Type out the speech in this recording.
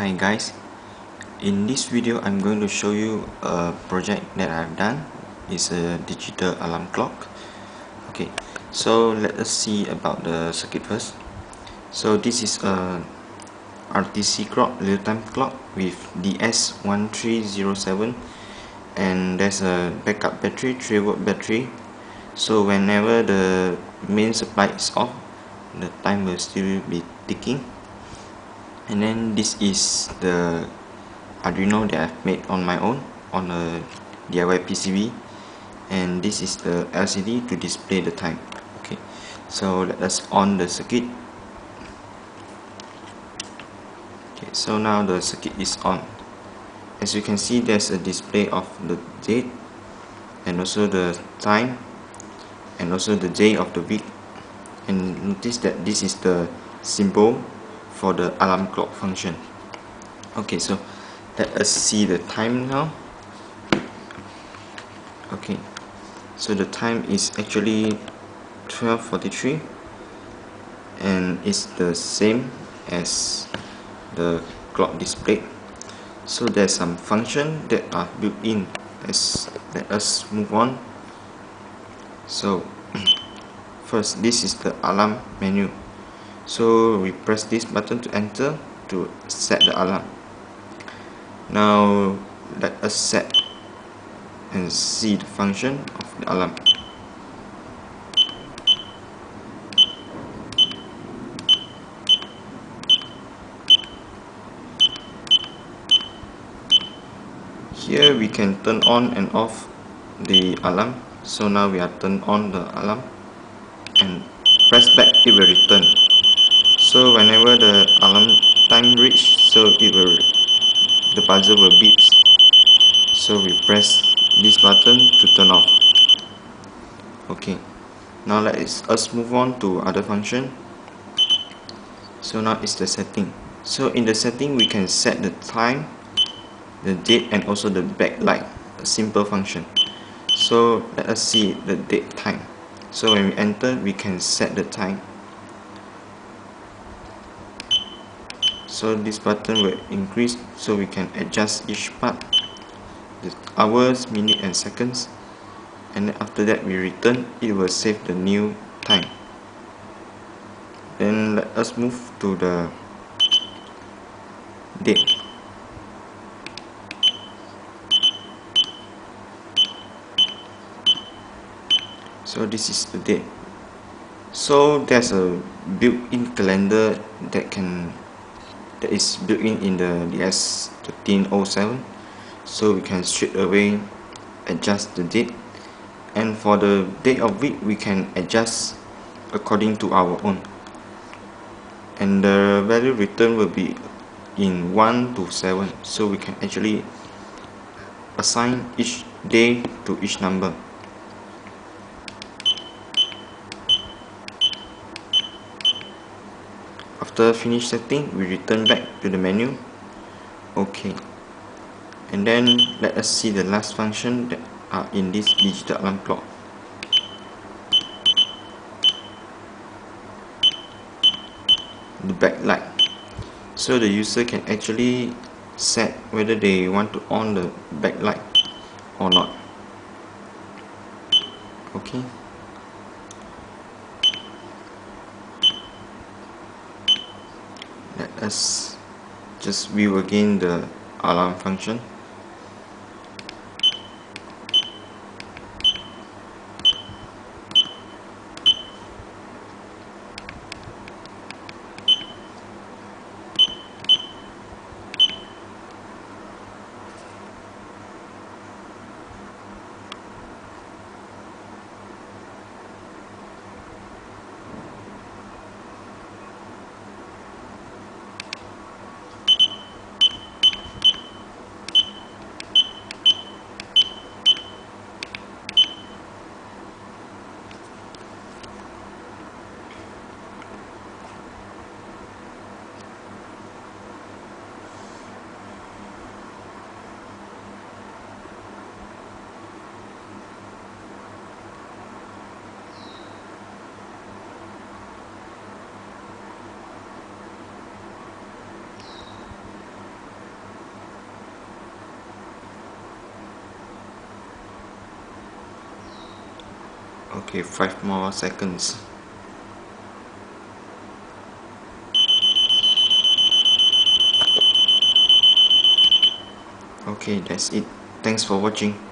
Hi guys, in this video I'm going to show you a project that I've done. It's a digital alarm clock. Okay, so let us see about the circuit first. So this is a RTC clock, real-time clock with DS1307, and there's a backup battery, 3V battery. So whenever the main supply is off, the time will still be ticking. And then this is the Arduino that I've made on my own on a DIY PCB, and this is the LCD to display the time. Okay, so let us on the circuit. Okay, so now the circuit is on. As you can see, there's a display of the date and also the time and also the day of the week, and notice that this is the symbol for the alarm clock function. Okay, so let us see the time now. Okay, so the time is actually 12:43, and it's the same as the clock display. So there's some function that are built in. Let us move on. So first, this is the alarm menu. So we press this button to enter to set the alarm. Now let us set and see the function of the alarm. Here we can turn on and off the alarm. So now we are turned on the alarm, and press back, it will return. So whenever the alarm time reach, so the buzzer will beep. So we press this button to turn off. Okay, now let us move on to other function. So now it's the setting. So in the setting we can set the time, the date, and also the backlight, a simple function. So let us see the date time. So when we enter, we can set the time. So this button will increase, so we can adjust each part, the hours, minute, and seconds. And then after that we return, it will save the new time. Then let us move to the date. So this is the date. So there's a built-in calendar that is built in the DS1307. So we can straight away adjust the date, and for the day of week we can adjust according to our own, and the value return will be in 1 to 7. So we can actually assign each day to each number. After finish setting, we return back to the menu. Okay, and then let us see the last function that are in this digital alarm clock. The backlight. So the user can actually set whether they want to on the backlight or not. Okay, let us just view again the alarm function. Okay, 5 more seconds. Okay, that's it. Thanks for watching.